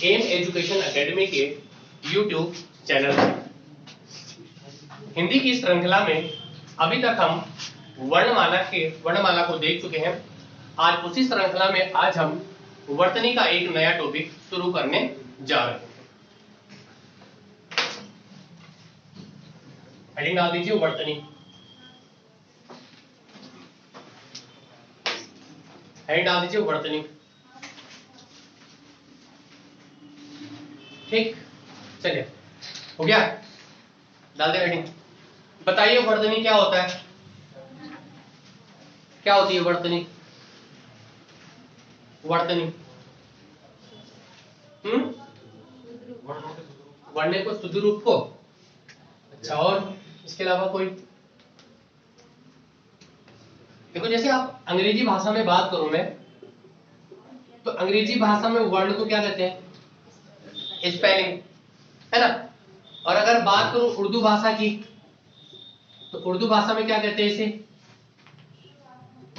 M education academy के YouTube channel पर। हिंदी की श्रृंखला में अभी तक हम वर्णमाला को देख चुके हैं। आज उसी श्रृंखला में आज हम वर्तनी का एक नया टॉपिक शुरू करने जा रहे हैं। हेडिंग डाल दीजिए वर्तनी। हेडिंग डाल दीजिए वर्तनी। ठीक, चलिए हो गया, डाल दे हेडिंग। बताइए वर्तनी क्या होता है, क्या होती है वर्तनी? वर्तनी वर्ण को शुद्ध रूप को, अच्छा, और इसके अलावा कोई? देखो जैसे आप अंग्रेजी भाषा में बात करूं मैं, तो अंग्रेजी भाषा में वर्ण को क्या कहते हैं? स्पेलिंग, है ना। और अगर बात करूं उर्दू भाषा की, तो उर्दू भाषा में क्या कहते हैं इसे?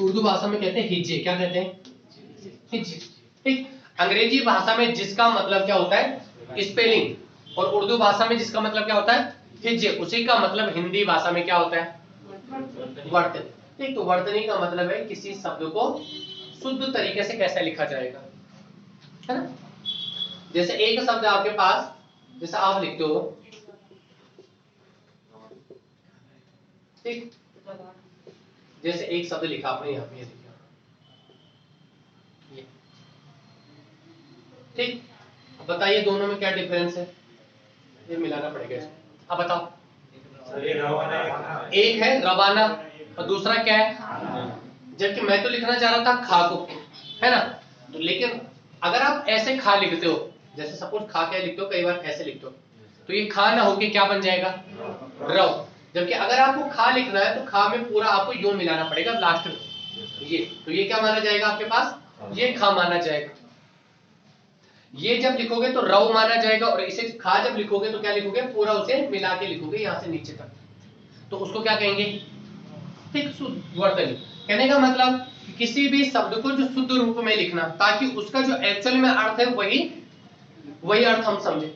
उर्दू भाषा में कहते हैं हिज्जे। क्या कहते हैं? हिज्जे। ठीक, अंग्रेजी भाषा में जिसका मतलब क्या होता है? स्पेलिंग, और उर्दू भाषा में जिसका मतलब क्या होता है? हिज्जे, उसी का मतलब हिंदी भाषा में क्या होता है? वर्तनी। ठीक, तो वर्तनी का मतलब है किसी शब्द को शुद्ध तरीके से कैसे लिखा जाएगा, है ना। जैसे एक शब्द आपके पास, जैसे आप लिखते हो, ठीक, जैसे एक शब्द लिखा आपने यहाँ पे लिखा, ये, ठीक। बताइए दोनों में क्या डिफरेंस है? ये मिलाना पड़ेगा इसको। अब बताओ। एक है रवाना और दूसरा क्या है? जबकि मैं तो लिखना चाह रहा था खा को, है ना। तो लेकिन अगर आप ऐसे खा लिखते हो, जैसे सपोज खा क्या लिखते हो, कई बार ऐसे लिखते हो, तो ये खा ना होके क्या बन जाएगा? रव। जबकि अगर आपको खा लिखना है तो खा में पूरा आपको यूं मिलाना पड़ेगा लास्ट में, ये, तो ये क्या माना जाएगा आपके पास? ये खा माना जाएगा। ये जब लिखोगे तो रव माना जाएगा, और इसे खा जब लिखोगे तो क्या लिखोगे? पूरा उसे मिला के लिखोगे यहां से नीचे तक, तो उसको क्या कहेंगे? ठीक, शुद्ध वर्तनी। कहने का मतलब किसी भी शब्द को जो शुद्ध रूप में लिखना, ताकि उसका जो एक्चुअल में अर्थ है वही अर्थ हम समझे।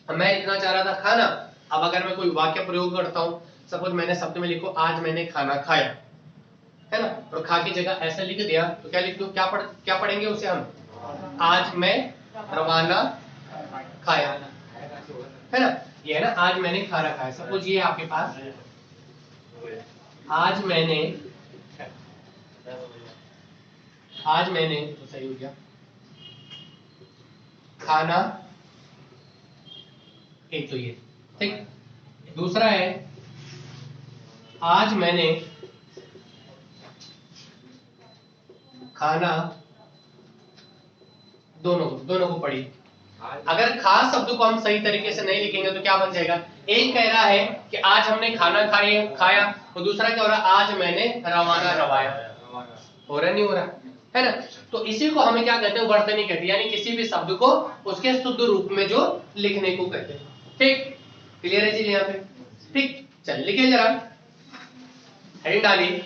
मैं लिखना चाह रहा था खाना, अब अगर मैं कोई वाक्य प्रयोग करता हूं, सपोज मैंने शब्द में लिखो आज मैंने खाना खाया, है ना, और खा की जगह ऐसा लिख दिया, तो क्या लिख दो? क्या पढ़ेंगे उसे हम? आज मैं रवाना खाया, है ना। ये है ना, आज मैंने खाना खाया। सपोज ये आपके पास आज मैंने तो सही हो गया, खाना, एक तो ये, ठीक। दूसरा है आज मैंने खाना, दोनों को पढ़ी। अगर खास शब्द को हम सही तरीके से नहीं लिखेंगे तो क्या बन जाएगा? एक कह रहा है कि आज हमने खाना खाया, और दूसरा क्या हो रहा है? आज मैंने रवाना रवाया। हो रहा नहीं हो रहा, है ना। तो इसी को हमें क्या कहते हैं? वर्तनी कहते हैं, यानी किसी भी शब्द को उसके शुद्ध रूप में जो लिखने को कहते हैं। ठीक, क्लियर है चीज यहाँ पे? ठीक, चल लिखिए जरा, हेडिंग डालिए।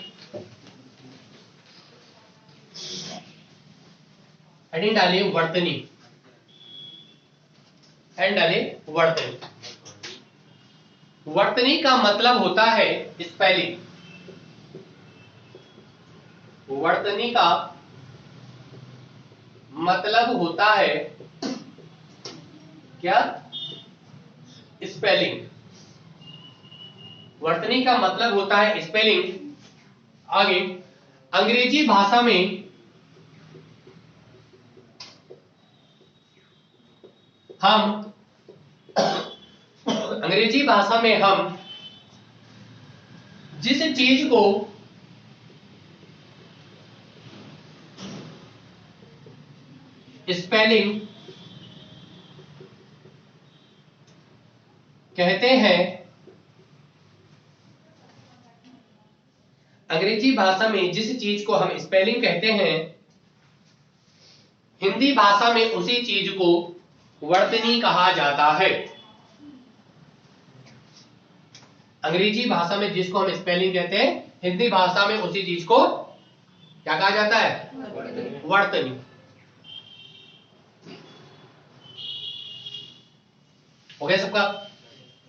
हेडिंग डालिए वर्तनी, हेडिंग डालिए वर्तनी। वर्तनी का मतलब होता है स्पेलिंग। वर्तनी का मतलब होता है क्या? स्पेलिंग। वर्तनी का मतलब होता है स्पेलिंग। आगे अंग्रेजी भाषा में हम जिस चीज को स्पेलिंग कहते हैं, अंग्रेजी भाषा में जिस चीज को हम स्पेलिंग कहते हैं, हिंदी भाषा में उसी चीज को वर्तनी कहा जाता है। अंग्रेजी भाषा में जिसको हम स्पेलिंग कहते हैं, हिंदी भाषा में उसी चीज को क्या कहा जाता है? वर्तनी। हो गया सबका?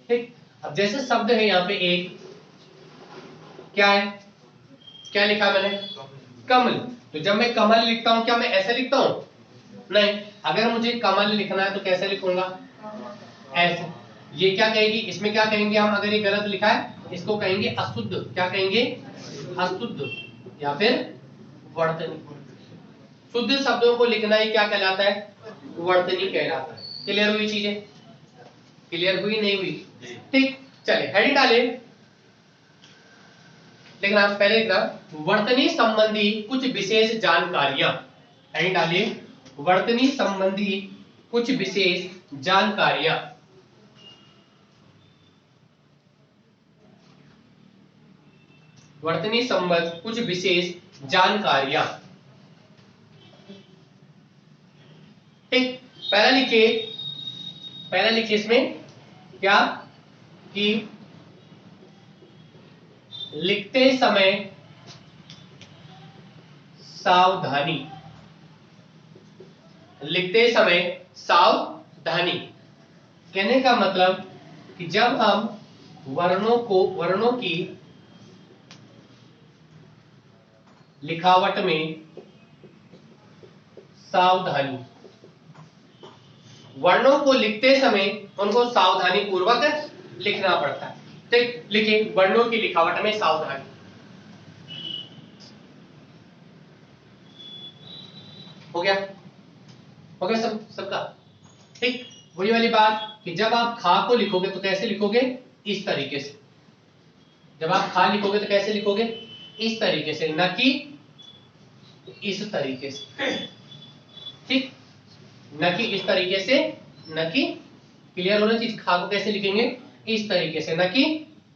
ठीक। अब जैसे शब्द है यहाँ पे एक, क्या है, क्या लिखा मैंने? कमल। तो जब मैं कमल लिखता हूं क्या मैं ऐसे लिखता हूं? नहीं। अगर मुझे कमल लिखना है तो कैसे लिखूंगा? ऐसे। ये क्या कहेगी, इसमें क्या कहेंगे हम, अगर ये गलत लिखा है इसको कहेंगे अशुद्ध। क्या कहेंगे? अशुद्ध या फिर वर्तनी। शुद्ध शब्दों को लिखना ही क्या कहलाता है? वर्तनी कहलाता है। क्लियर हुई चीजें? क्लियर हुई नहीं हुई? ठीक। चले हेडिंग डाले, लिखना पहले लिखना वर्तनी संबंधी कुछ विशेष जानकारियां। हेडिंग डालिए वर्तनी संबंधी कुछ विशेष जानकारियां। वर्तनी संबंध कुछ विशेष जानकारियां। ठीक। पहला लिखिए इसमें क्या कि लिखते समय सावधानी। लिखते समय सावधानी कहने का मतलब कि जब हम वर्णों की लिखावट में सावधानी, वर्णों को लिखते समय उनको सावधानी पूर्वक लिखना पड़ता है। ठीक। लिखिए वर्णों की लिखावट में सावधानी। हो गया? हो गया सबका? ठीक। वही वाली बात कि जब आप खा को लिखोगे तो कैसे लिखोगे? इस तरीके से। जब आप खा लिखोगे तो कैसे लिखोगे? इस तरीके से, न कि इस तरीके से। ठीक। न कि इस तरीके से, न कि, क्लियर होना चीज, खा को कैसे लिखेंगे? इस तरीके से, न कि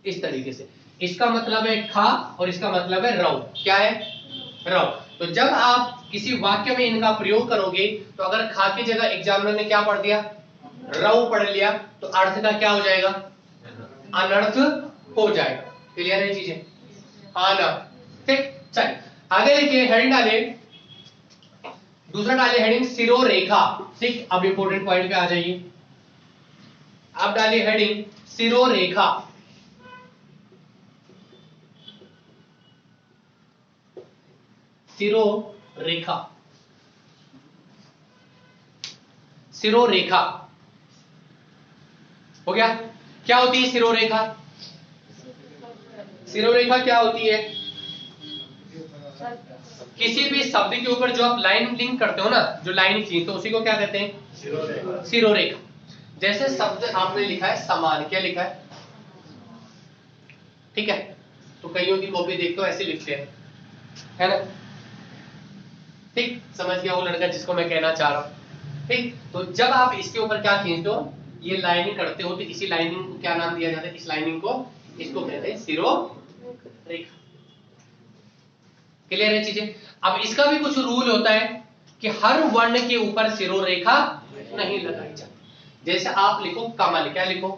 इस तरीके से। इसका मतलब है खा और इसका मतलब है रव। क्या है? रव। तो जब आप किसी वाक्य में इनका प्रयोग करोगे तो अगर खा की जगह एग्जामिनर ने क्या पढ़ दिया? रव पढ़ लिया, तो अर्थ का क्या हो जाएगा? अनर्थ हो जाएगा। क्लियर है चीजें? हाँ ना? ठीक। चलिए आगे लिखिए, हेडिंग डाले, दूसरा डाले हेडिंग सिरोरेखा। ठीक। अब इंपोर्टेंट पॉइंट पे आ जाइए। अब डालिए हेडिंग सिरोरेखा। सिरोरेखा। सिरोरेखा हो गया? क्या होती है सिरोरेखा? सिरोरेखा क्या होती है? किसी भी शब्द के ऊपर जो आप लाइन लिंक करते हो ना, जो लाइन खींचते तो उसी को क्या कहते हैं? सिरोरेखा। जैसे शब्द आपने लिखा है समान, क्या लिखा है? ठीक है। तो कईयों की कॉपी देखते हो ऐसे लिखते हैं, है ना? ठीक। समझ गया वो लड़का जिसको मैं कहना चाह रहा हूं। ठीक। तो जब आप इसके ऊपर क्या खींचते हो, ये लाइनिंग करते हो, तो इसी लाइनिंग को क्या नाम दिया जाता है? इस लाइनिंग को, इसको कहते हैं सिरोरेखा। क्लियर है चीजें? अब इसका भी कुछ रूल होता है कि हर वर्ण के ऊपर सिरोरेखा नहीं लगाई जाती। जैसे आप लिखो कमल, क्या लिखो?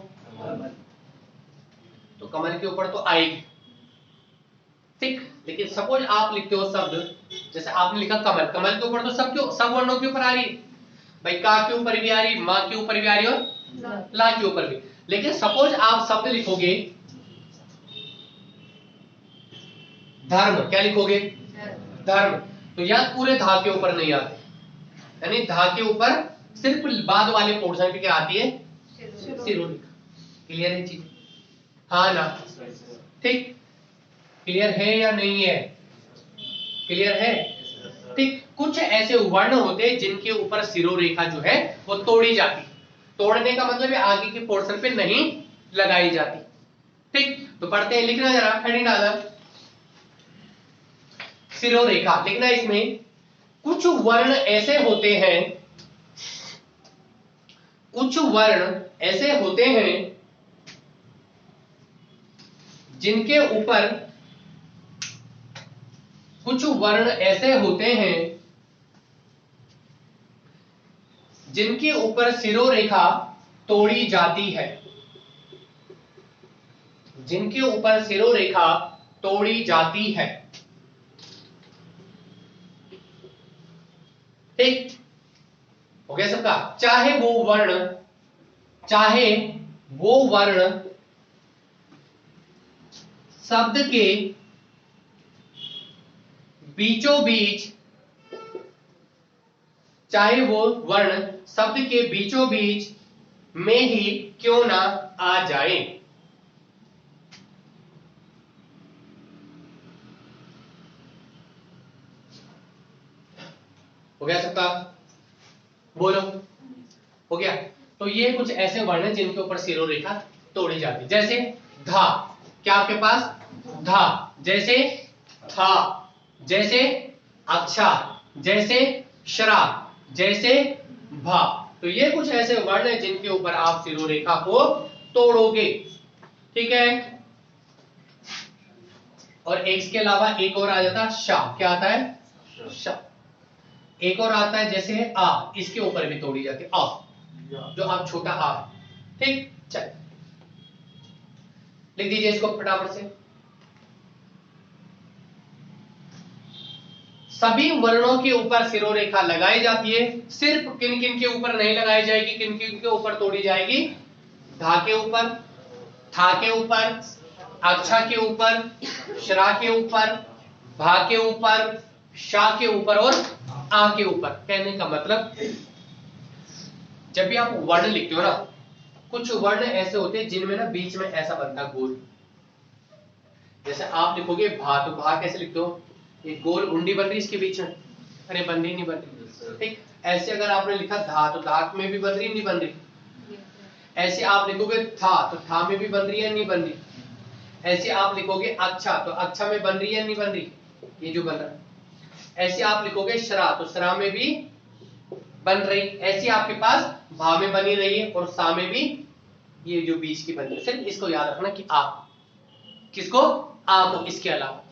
तो कमल के ऊपर तो आएगी। ठीक। लेकिन सपोज आप लिखते हो शब्द, जैसे आपने लिखा कमल, कमल के ऊपर तो सब वर्णों के ऊपर आ रही, भाई का के ऊपर भी आ रही, मां के ऊपर भी आ रही और ला के ऊपर भी। लेकिन सपोज आप शब्द लिखोगे धर्म, क्या लिखोगे? धर्म। तो यहां पूरे धा के ऊपर नहीं आते, यानी धा के ऊपर सिर्फ बाद वाले पोर्शन पे क्या आती है? सिरोरेखा। क्लियर है चीज? हाँ ना? ठीक। क्लियर है या नहीं है? क्लियर है? ठीक। कुछ ऐसे वर्ण होते हैं जिनके ऊपर सिरोरेखा जो है वो तोड़ी जाती। तोड़ने का मतलब है आगे के पोर्शन पे नहीं लगाई जाती। ठीक। तो पढ़ते हैं, लिखना जरा, हेडिंग डालना सिरोरेखा। लिखना इसमें कुछ वर्ण ऐसे होते हैं, कुछ वर्ण ऐसे होते हैं जिनके ऊपर, कुछ वर्ण ऐसे होते हैं जिनके ऊपर सिरोरेखा तोड़ी जाती है। जिनके ऊपर सिरोरेखा तोड़ी जाती है। ठीक। हो गया सबका? चाहे चाहे वो वर्ण शब्द के बीचों बीच, चाहे वो वर्ण शब्द के बीचों बीच में ही क्यों ना आ जाए। हो गया सबका? बोलो, हो गया? तो ये कुछ ऐसे वर्ण हैं जिनके ऊपर सिरों रेखा तोड़ी जाती है। जैसे धा, क्या आपके पास धा, जैसे था, जैसे अच्छा, जैसे शरा, जैसे भा। तो ये कुछ ऐसे वर्ण हैं जिनके ऊपर आप सिरों रेखा को तोड़ोगे, ठीक है। और इसके अलावा एक और आ जाता है शा, क्या आता है शा। एक और आता है जैसे है आ, इसके ऊपर भी तोड़ी जाती है आ, जो आप छोटा आ, ठीक। चल लिख दीजिए इसको फटाफट से। सभी वर्णों के ऊपर सिरों रेखा लगाई जाती है, सिर्फ किन किन के ऊपर नहीं लगाई जाएगी, किन किन के ऊपर तोड़ी जाएगी? धा के ऊपर, था के ऊपर, अच्छा के ऊपर, शरा के ऊपर, भा के ऊपर, शा के ऊपर और आ के ऊपर। कहने का मतलब जब भी आप वर्ण लिखते हो ना, कुछ वर्ण ऐसे होते हैं जिनमें ना बीच में ऐसा बनता है गोल। जैसे आप लिखोगे भा, तो भा कैसे लिखते हो? एक गोल उंडी बन रही इसके बीच में, अरे बन रही नहीं बन रही, ठीक। ऐसे अगर आपने लिखा धा, तो धा में भी बन रही नहीं बन रही। ऐसे आप लिखोगे था, तो था में भी बन रही है नहीं बन रही। ऐसे आप लिखोगे अच्छा, तो अच्छा में बन रही है नहीं बन रही, ये जो बन रहा है। ऐसे आप लिखोगे शरा, तो शरा में भी बन रही। ऐसे आपके पास भा में बनी रही है और सा में भी ये जो बीच की बन रही है। सिर्फ इसको याद रखना कि आप किसको? आ को। इसके अलावा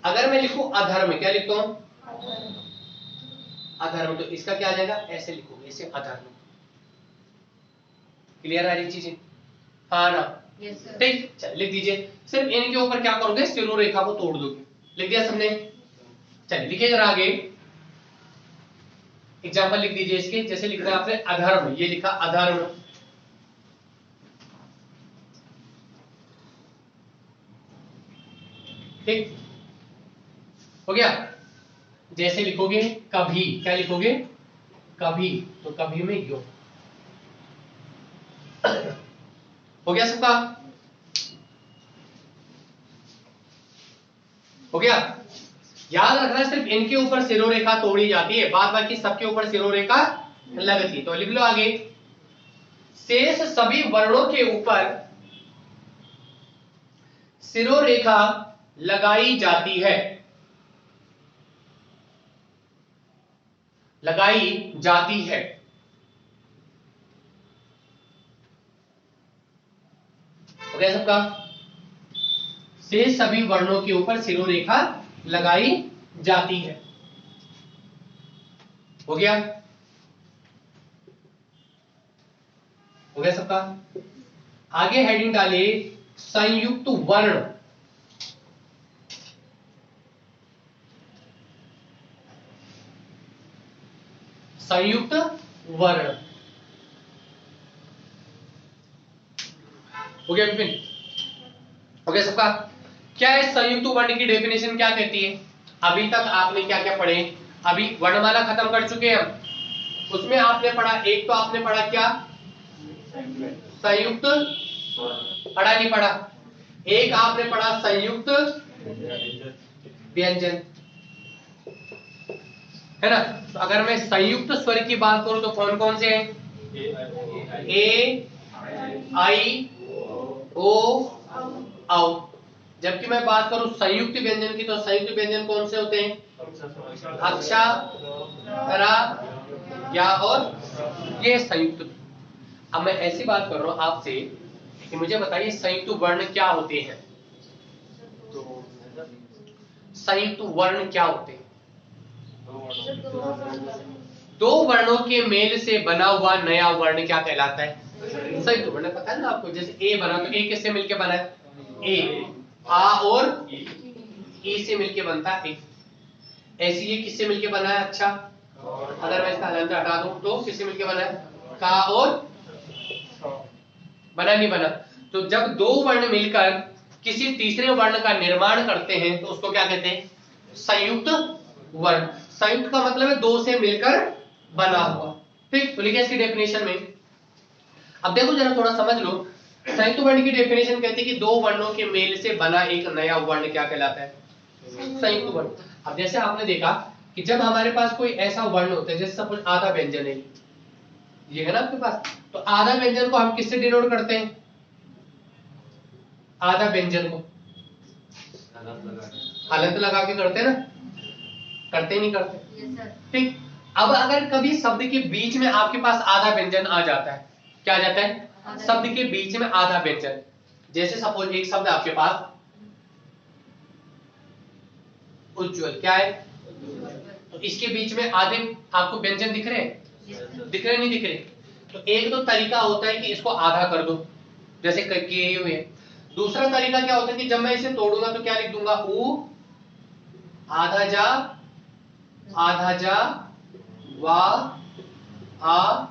अगर मैं लिखूं अधर्म, क्या लिखता हूं? अधर्म, तो इसका क्या आ जाएगा? ऐसे लिखोगे, इसे अधर्म। क्लियर है ये चीजें? हाँ ना? ठीक। चल लिख दीजिए। सिर्फ इनके ऊपर क्या करोगे? सिरों रेखा को तोड़ दोगे। लिख दिया सबने? चलिए लिखिए जरा आगे एग्जाम्पल लिख दीजिए इसके। जैसे लिखना है आपने अधर्म, ये लिखा अधर्म, ठीक हो गया। जैसे लिखोगे कभी, क्या लिखोगे? कभी, तो कभी में यो। हो गया सबका? हो गया? याद रखना सिर्फ इनके ऊपर सिरों रेखा तोड़ी जाती है, बाद बाकी सबके ऊपर सिरों रेखा लगती है। तो लिख लो आगे, शेष सभी वर्णों के ऊपर सिरों रेखा लगाई जाती है, लगाई जाती है। हो गया सबका? शेष सभी वर्णों के ऊपर सिरों रेखा लगाई जाती है। हो गया? हो गया सबका? आगे हेडिंग डालिए संयुक्त वर्ण। संयुक्त वर्ण। हो गया विपिन? हो गया सबका? क्या है संयुक्त वर्ण की डेफिनेशन, क्या कहती है? अभी तक आपने क्या क्या पढ़े? अभी वर्णमाला खत्म कर चुके हैं हम। उसमें आपने पढ़ा, एक तो आपने पढ़ा क्या? संयुक्त, पढ़ा नहीं पढ़ा? एक आपने पढ़ा संयुक्त व्यंजन, है ना? तो अगर मैं संयुक्त स्वर की बात करूं तो कौन कौन से हैं? ए, आई, ओ, औ। जबकि मैं बात करूं संयुक्त व्यंजन की, तो संयुक्त व्यंजन कौन से होते हैं? अक्षा, रा, या और ये संयुक्त। अब मैं ऐसी बात कर रहा हूं आपसे कि मुझे बताइए संयुक्त वर्ण क्या होते हैं? तो संयुक्त वर्ण क्या होते हैं? दो वर्णों के मेल से बना हुआ नया वर्ण क्या कहलाता है? संयुक्त वर्ण। पता है ना आपको? जैसे ए बना, तो ए किससे मिलके बना है? ए, आ और ई से मिलके बनता है। ऐसे ये किससे मिलके बना है? अच्छा, अगर मैं इसका हलंत हटा दूं तो किससे मिलके बना है? का और बना नहीं बना। तो जब दो वर्ण मिलकर किसी तीसरे वर्ण का निर्माण करते हैं तो उसको क्या कहते हैं? संयुक्त वर्ण। संयुक्त का मतलब है दो से मिलकर बना हुआ। ठीक, तो लिखिए इसकी डेफिनेशन में। अब देखो जरा थोड़ा समझ लो, संयुक्त वर्ण की डेफिनेशन कहती है कि दो वर्णों के मेल से बना एक नया वर्ण क्या कहलाता है? संयुक्त वर्ण। अब जैसे आपने देखा कि जब हमारे पास कोई ऐसा वर्ण होता है, जैसे सपोज आधा व्यंजन है, ये है ना आपके पास, तो आधा व्यंजन को हम किससे डिनोट करते हैं? आधा व्यंजन को हलंत लगा के करते हैं ना? करते नहीं करते? ठीक। अब अगर कभी शब्द के बीच में आपके पास आधा व्यंजन आ जाता है, क्या आ जाता है? शब्द के बीच में आधा व्यंजन। जैसे सपोज एक शब्द आपके पास उज्ज्वल, क्या है? तो इसके बीच में आधे आपको व्यंजन दिख रहे हैं? दिख रहे नहीं दिख रहे? तो एक तो तरीका होता है कि इसको आधा कर दो, जैसे किए हुए। दूसरा तरीका क्या होता है कि जब मैं इसे तोड़ूंगा तो क्या लिख दूंगा? उ आधा जा वा आ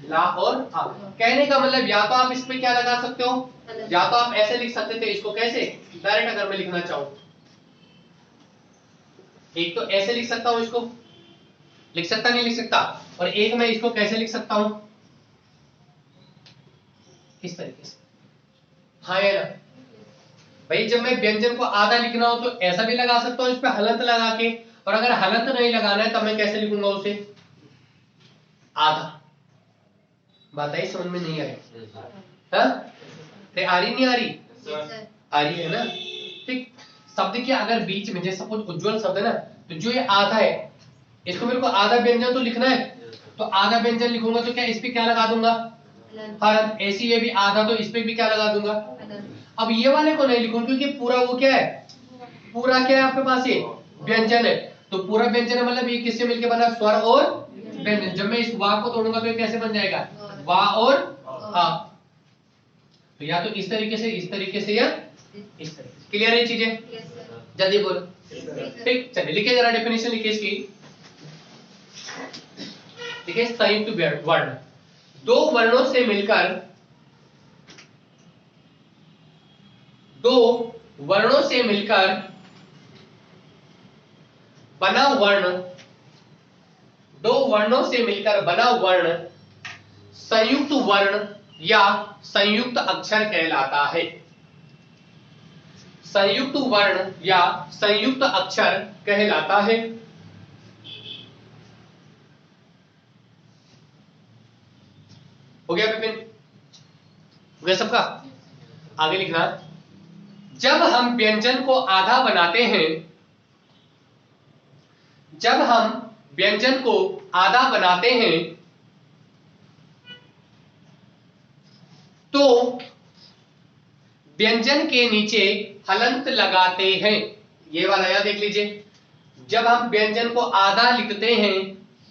ला और आ। कहने का मतलब या तो आप इस पे क्या लगा सकते हो, या तो आप ऐसे लिख सकते थे इसको। कैसे? डायरेक्ट अगर मैं लिखना चाहूं, एक तो ऐसे लिख सकता हूं, इसको लिख सकता नहीं लिख सकता, और एक मैं इसको कैसे लिख सकता हूं? इस तरीके से। हाँ या ना भाई? जब मैं व्यंजन को आधा लिखना हो तो ऐसा भी लगा सकता हूं इस पे हलंत लगा के, और अगर हलंत नहीं लगाना है तब मैं कैसे लिखूंगा उसे? आधा। बात आई समझ में? नहीं आई? हाँ? आ रही नहीं आ रही? आ रही है ना? ठीक। शब्द के अगर बीच में, जैसे सपोज उज्ज्वल शब्द है ना, तो जो ये आधा है, इसको मेरे को आधा व्यंजन तो लिखना है, तो आधा व्यंजन लिखूंगा तो क्या इस पे क्या लगा दूंगा? हलंत। ऐसी ये भी आधा, तो इस पे भी क्या लगा दूंगा? अब ये वाले को नहीं लिखूंगा क्योंकि पूरा वो क्या है? पूरा क्या है आपके पास? ये व्यंजन है। तो पूरा व्यंजन है मतलब ये किससे मिलके बना? स्वर और व्यंजन। जब मैं इस वा को तोड़ूंगा तो ये कैसे बन जाएगा? वा और आ। तो या तो इस तरीके से, इस तरीके से, या इस तरीके से। क्लियर है चीजें? जल्दी बोलो। ठीक, चलिए लिखिए जरा डेफिनेशन लिखिए इसकी। देखिए संयुक्त वर्ण, दो वर्णों से मिलकर, दो वर्णों से मिलकर बना वर्ण, दो वर्णों से मिलकर बना वर्ण संयुक्त वर्ण या संयुक्त अक्षर कहलाता है। संयुक्त वर्ण या संयुक्त अक्षर कहलाता है। हो गया विपिन? हो गया सबका? आगे लिखना। जब हम व्यंजन को आधा बनाते हैं, जब हम व्यंजन को आधा बनाते हैं तो व्यंजन के नीचे हलंत लगाते हैं। ये वाला याद देख लीजिए। जब हम व्यंजन को आधा लिखते हैं,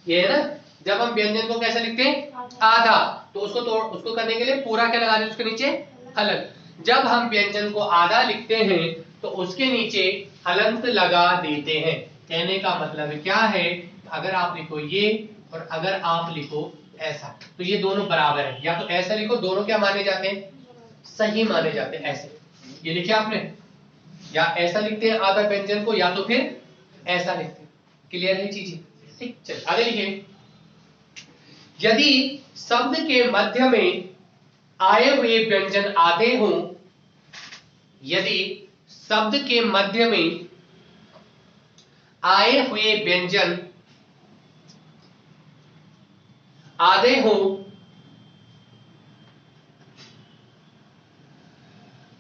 ये है ना, जब हम व्यंजन को कैसे लिखते हैं? आधा। तो उसको करने के लिए पूरा क्या लगा दें उसके नीचे? हलंत। जब हम व्यंजन को आधा लिखते हैं तो उसके नीचे हलंत लगा देते हैं। कहने का मतलब क्या है? अगर आप लिखो ये और अगर आप लिखो ऐसा, तो ये दोनों बराबर है। या तो ऐसा लिखो, दोनों क्या माने जाते हैं? सही माने जाते हैं। ऐसे ये लिखे आपने, या ऐसा लिखते हैं आधा व्यंजन को, या तो फिर ऐसा लिखते हैं। क्लियर है चीजें? ठीक, चलिए आगे लिखिए। यदि शब्द के मध्य में आए हुए व्यंजन आधे हों, यदि शब्द के मध्य में आए हुए व्यंजन आधे हों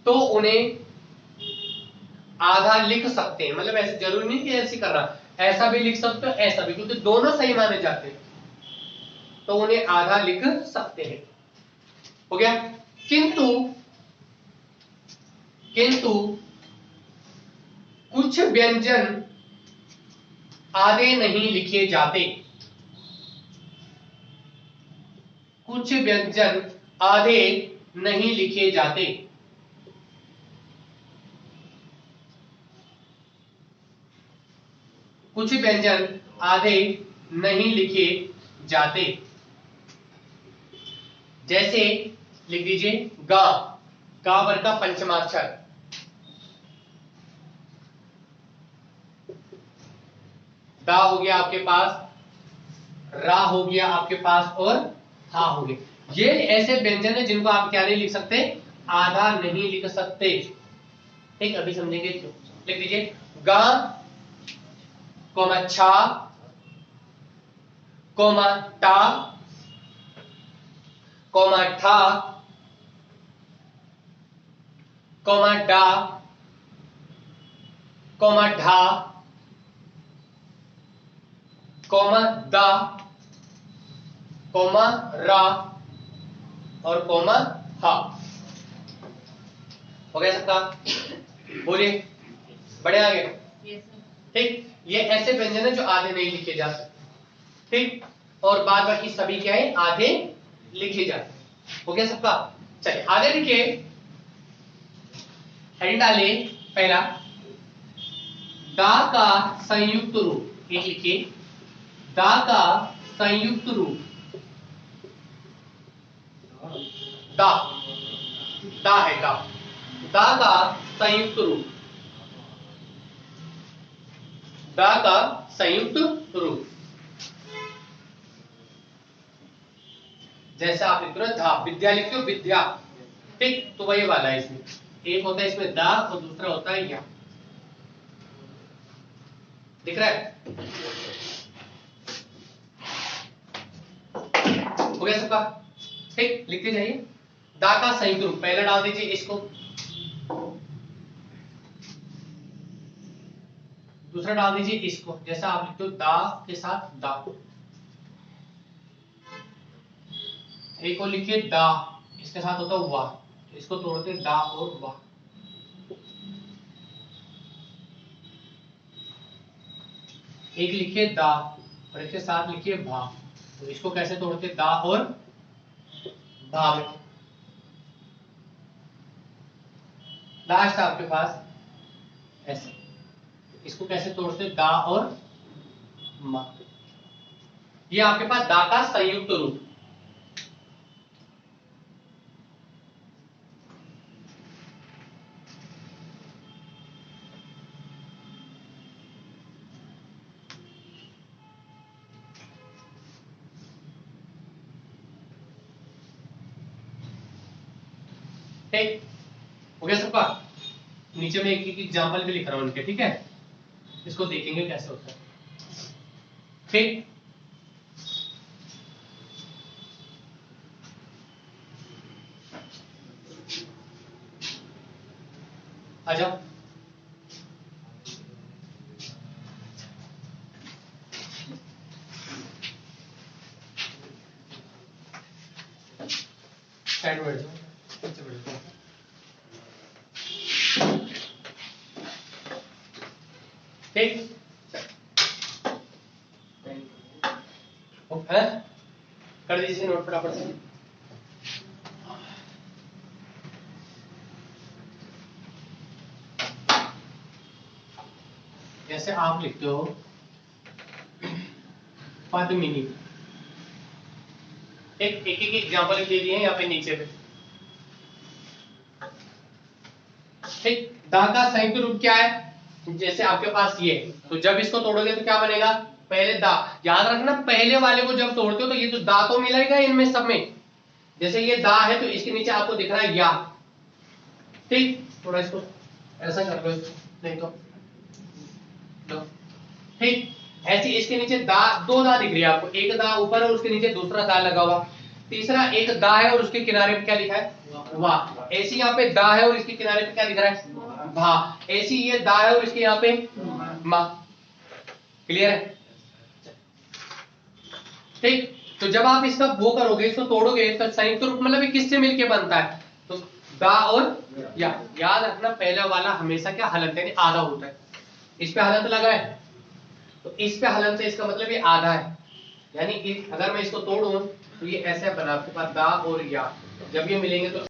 तो उन्हें आधा लिख सकते हैं। मतलब ऐसे जरूरी नहीं कि ऐसे करना, ऐसा भी लिख सकते हो, ऐसा भी, क्योंकि दोनों सही माने जाते हैं, तो उन्हें आधा लिख सकते हैं। हो गया? किंतु कुछ व्यंजन आधे नहीं लिखे जाते। कुछ व्यंजन आधे नहीं लिखे जाते। कुछ व्यंजन आधे नहीं लिखे जाते। जैसे लिख दीजिए गा, गा वर्ग का पंचमाक्षर, दा हो गया आपके पास, रा हो गया आपके पास और हा हो गया। ये ऐसे व्यंजन है जिनको आप क्या नहीं लिख सकते, आधा नहीं लिख सकते। ठीक, अभी समझेंगे क्यों। लिख दीजिए गा कोमा छा कोमा टा कोमा ठा कोमा डा कोमा ढा कोमा दा कोमा रा और कोमा हा। हो गया सबका? बोलिए, बढ़े आगे। ठीक, ये ऐसे व्यंजन है जो आधे नहीं लिखे जा सकते। ठीक, और बाद बाकी सभी क्या है, आधे लिखे जाते। हो गया सबका? चलिए आगे लिखिए, हेडिंग डालिए। पहला दा का संयुक्त रूप, एक लिखिए दा का संयुक्त रूप, दा, दा है दा, दा का संयुक्त रूप, दा का संयुक्त रूप। जैसा आप लिखते हो धा, विद्या लिखते हो विद्या। ठीक, तो वही वाला है इसमें, एक होता है इसमें दा और दूसरा होता है या। दिख रहा है? हो गया सबका? ठीक, लिखते जाइए। दा का संयुक्त रूप, पहले डाल दीजिए इसको, दूसरा डाल दीजिए इसको। जैसा आप लिखते हो दा के साथ दा, एक को लिखिए दा, इसके साथ होता है वाह, तो इसको तोड़ते दा और वाह। एक लिखिए दा और इसके साथ लिखिए भा, तो इसको कैसे तोड़ते, दा और भा में। लास्ट आपके पास ऐसे, इसको कैसे तोड़ते, दा और मा। ये आपके पास दा का संयुक्त रूप। ठीक, हो गया सबका? नीचे में एक एग्जांपल भी लिख रहा हूं उनके, ठीक है, इसको देखेंगे कैसे होता है। ठीक, आ जाओ। साइड बैठ जाओ, नीचे बैठ जाओ। ठीक है, कर दीजिए नोट फटाफट से। जैसे आप लिखते हो पद्मिनी, एक एक एग्जांपल दे दिए हैं यहाँ पे नीचे पे। ठीक, दा का संयुक्त रूप क्या है, जैसे आपके पास ये, तो जब इसको तोड़ोगे तो क्या बनेगा, पहले दा, याद रखना पहले वाले को जब तोड़ते हो तो ये तो दा तो मिलेगा इनमें सब में। जैसे ये दा है तो इसके नीचे आपको दिख रहा है या। ठीक, थोड़ा इसको ऐसा कर लो, नहीं तो ठीक, ऐसे इसके नीचे दा, दो दा दिख रही है आपको, एक दा ऊपर और उसके नीचे दूसरा दा लगा हुआ, तीसरा एक दा है और उसके किनारे पे क्या लिखा है, वाह। ऐसी यहाँ पे दा है और इसके किनारे पे क्या दिख रहा है, भा। ऐसी ये दा है और इसके यहाँ पे मा। क्लियर है? ठीक, तो जब आप इसका वो करोगे, इसको तोड़ोगे, तो संयुक्त रूप मतलब ये किससे मिलके बनता है, तो दा और या। याद रखना पहला वाला हमेशा क्या हलंत यानी आधा होता है। इस पे हलंत लगा है तो इस पे हलंत से इसका मतलब ये आधा है, यानी अगर मैं इसको तोड़ूं तो ये ऐसे बना आपके पास दा और या, जब ये मिलेंगे तो